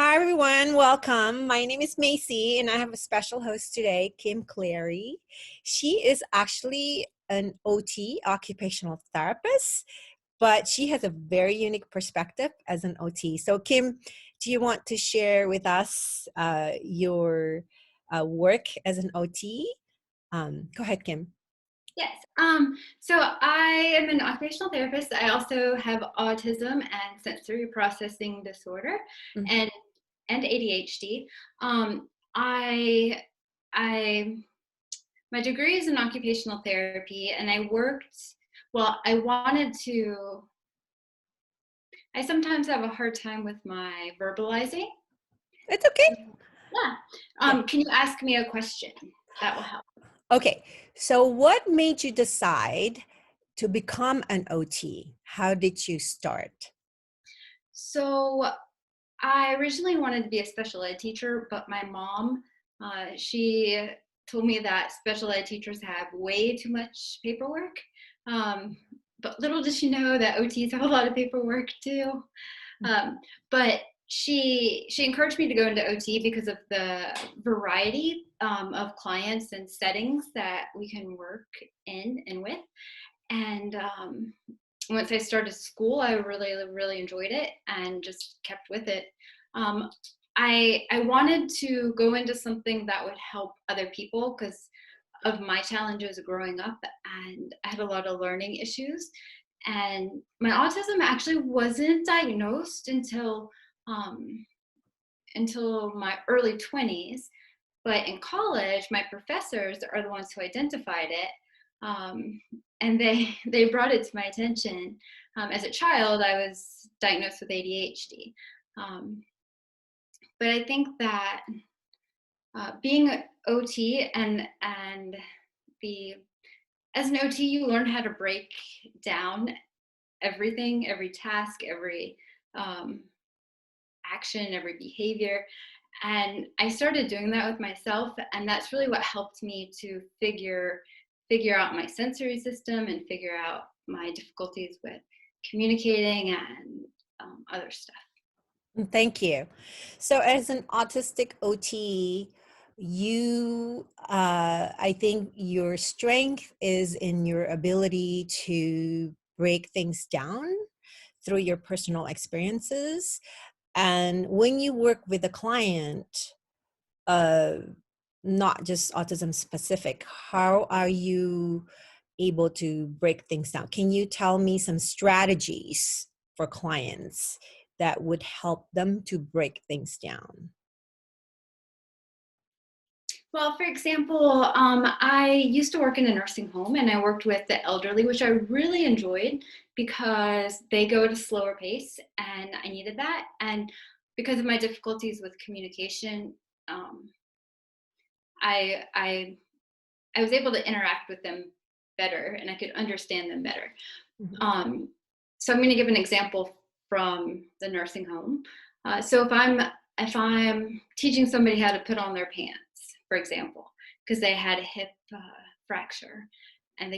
Hi, everyone. Welcome. My name is Maisie, and I have a special host today, Kim Clairy. She is actually an OT, occupational therapist, but she has a very unique perspective as an OT. So, Kim, do you want to share with us your work as an OT? Go ahead, Kim. Yes. So I am an occupational therapist. I also have autism and sensory processing disorder Mhm. and ADHD. I I my degree is in occupational therapy, and I sometimes have a hard time with my verbalizing. It's okay. Yeah. Yeah. Can you ask me a question? That will help. Okay. So, what made you decide to become an OT? How did you start? So I originally wanted to be a special ed teacher, but my mom, she told me that special ed teachers have way too much paperwork. Um, but little did she know that OTs have a lot of paperwork too. Um, but she encouraged me to go into OT because of the variety of clients and settings that we can work in and with. And once I started school, I really enjoyed it and just kept with it. Um, I wanted to go into something that would help other people because of my challenges growing up, and I had a lot of learning issues. And my autism actually wasn't diagnosed um, until my early 20s. But in college, my professors are the ones who identified it, um, and they brought it to my attention. As a child, I was diagnosed with ADHD, um, but I think that being an OT and the as an OT, you learn how to break down everything, every task, every um, action, every behavior. And I started doing that with myself, and that's really what helped me to figure out my sensory system and figure out my difficulties with communicating and other stuff. Thank you. So, as an autistic OT, I think your strength is in your ability to break things down through your personal experiences. And when you work with a client, uh, not just autism specific, how are you able to break things down? Can you tell me some strategies for clients that would help them to break things down? Well, for example, I used to work in a nursing home and I worked with the elderly, which I really enjoyed because they go at a slower pace and I needed that. And because of my difficulties with communication, um, I, I, I was able to interact with them better and I could understand them better. Mhm. Um, so I'm going to give an example from the nursing home. So if I'm teaching somebody how to put on their pants, for example, because they had a hip fracture and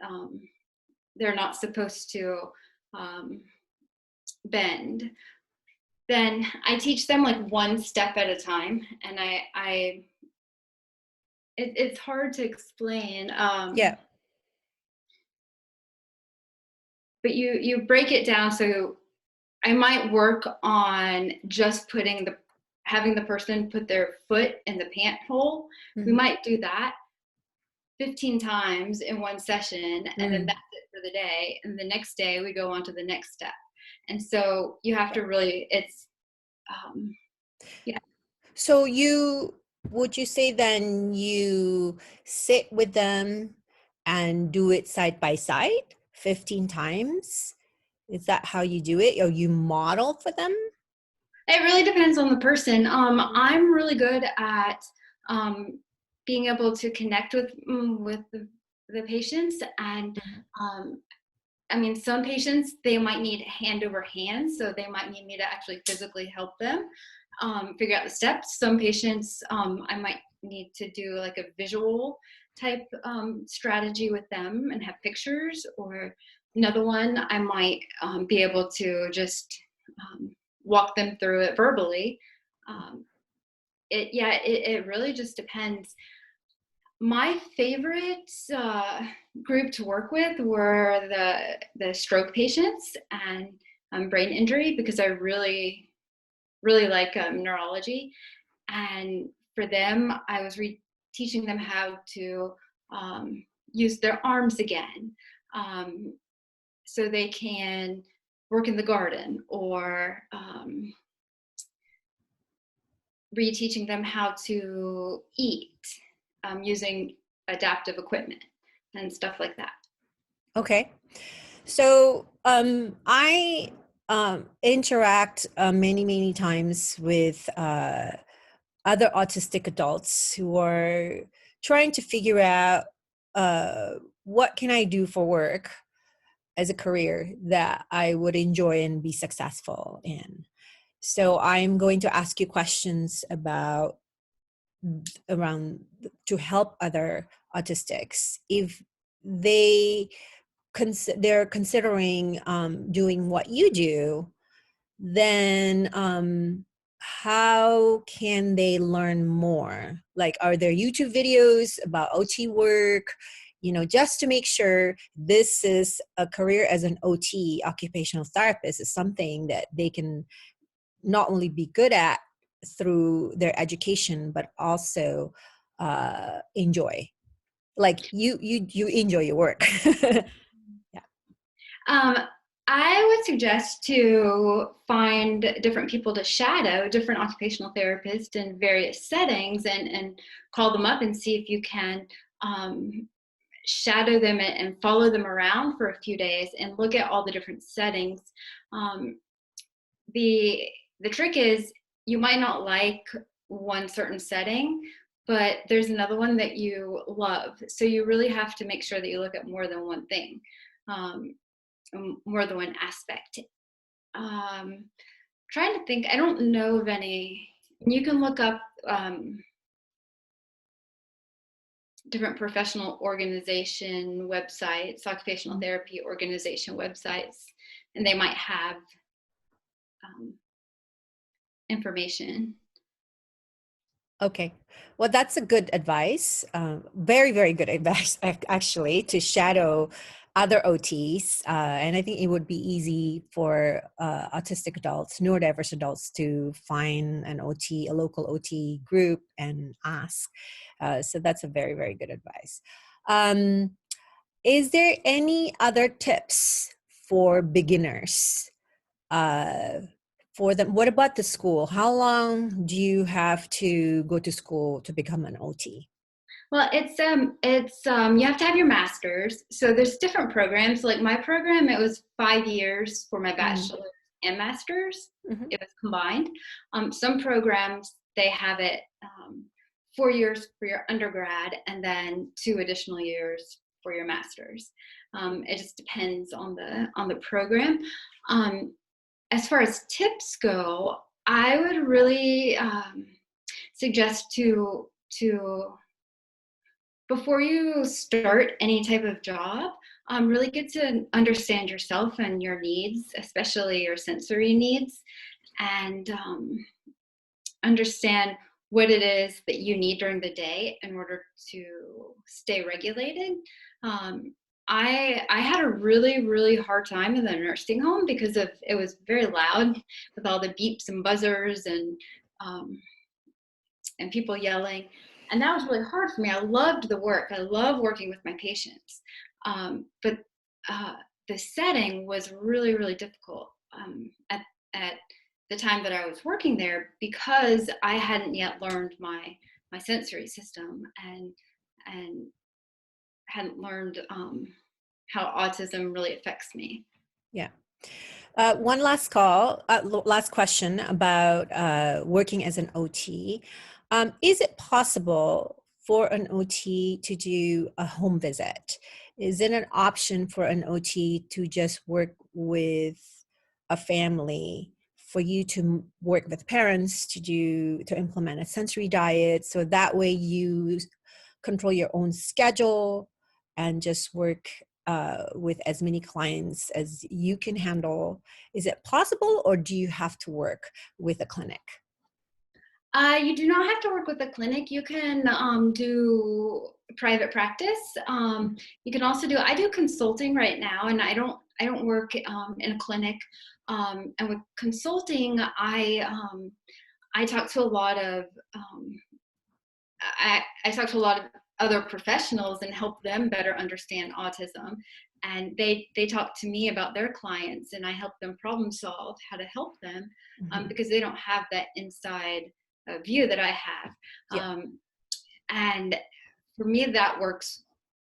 um, they're not supposed to um, bend, then I teach them like one step at a time, and it's hard to explain. Yeah. But you break it down. So I might work on just having the person put their foot in the pant hole. We Mhm. might do that 15 times in one session, and then Mm. that's it for the day. And the next day we go on to the next step. And so you have to really, um, yeah. So would you say then you sit with them and do it side by side 15 times? Is that how you do it? Or you model for them? It really depends on the person. I'm really good at um, being able to connect with the patients, and Mhm. um, I mean, some patients, they might need hand over hand, so they might need me to actually physically help them figure out the steps. Some patients, I might need to do like a visual type strategy with them and have pictures, or another one, I might be able to just walk them through it verbally. It really just depends. My favorite group to work with were the stroke patients and brain injury, because I really like neurology. And for them, I was teaching them how to use their arms again, so they can work in the garden, or reteaching them how to eat using adaptive equipment and stuff like that. Okay. So I interact many times with other autistic adults who are trying to figure out what can I do for work as a career that I would enjoy and be successful in. So I'm going to ask you questions about around to help other autistics if they're considering doing what you do. Then how can they learn more? Like, are there YouTube videos about OT work? Just to make sure this is a career as an OT, occupational therapist, is something that they can not only be good at through their education, but also enjoy. Like you enjoy your work. Yeah. Um, I would suggest to find different people to shadow, different occupational therapists in various settings, and call them up and see if you can shadow them and follow them around for a few days and look at all the different settings. The trick is, you might not like one certain setting, but there's another one that you love. So you really have to make sure that you look at more than one thing, more than one aspect. Trying to think, I don't know of any. You can look up different professional organization websites, occupational therapy organization websites, and they might have information. Okay. Well, that's a good advice. Very good advice, actually, to shadow other OTs. And I think it would be easy for autistic adults, neurodiverse adults, to find an OT, a local OT group, and ask. So that's a very good advice. Is there any other tips for beginners? For them, what about the school? How long do you have to go to school to become an OT? Well, it's you have to have your master's. So there's different programs. Like my program, it was 5 years for my bachelor's and master's. Mm-hmm. It was combined. Some programs, they have it 4 years for your undergrad and then 2 additional years for your master's. It just depends on the program. As far as tips go, I would really suggest to before you start any type of job, really get to understand yourself and your needs, especially your sensory needs, and understand what it is that you need during the day in order to stay regulated. I had a really hard time in the nursing home because it was very loud with all the beeps and buzzers and people yelling. And that was really hard for me. I loved the work. I love working with my patients. But the setting was really difficult at the time that I was working there, because I hadn't yet learned my sensory system and hadn't learned how autism really affects me. Yeah. One last question about working as an OT. Is it possible for an OT to do a home visit? Is it an option for an OT to just work with a family, for you to work with parents to implement a sensory diet, so that way you control your own schedule and just work with as many clients as you can handle? Is it possible, or do you have to work with a clinic? You do not have to work with a clinic. You can do private practice. You can also I do consulting right now, and I don't work in a clinic. And with consulting, I talk to a lot of I talk to a lot of other professionals and help them better understand autism. And they talk to me about their clients, and I help them problem solve how to help them, Mhm. because they don't have that inside view that I have. Yeah. And for me, that works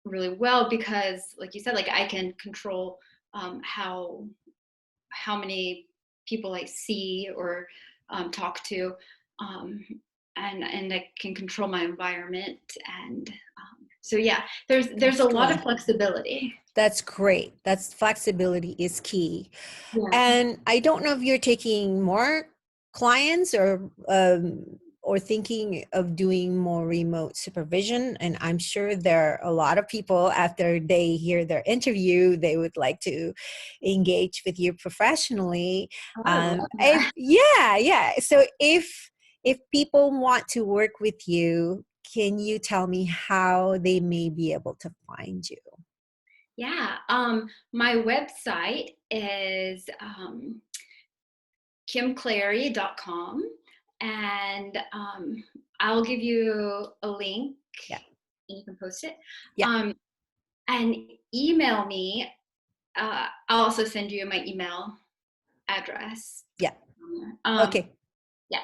really well because, like you said, like I can control how many people I see or talk to, um, and I can control my environment. And so yeah, there's That's a lot of good. flexibility. That's great. That's flexibility is key. Yeah. And I don't know if you're taking more clients or thinking of doing more remote supervision. And I'm sure there are a lot of people after they hear their interview, they would like to engage with you professionally. Oh, I love If that. yeah, yeah. So if people want to work with you, can you tell me how they may be able to find you? Yeah. My website is kimclairy.com, and I'll give you a link Yeah, and you can post it. yeah, Um, and email me. I'll also send you my email address. yeah. Um, Okay. yeah.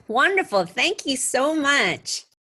Wonderful. Thank you so much.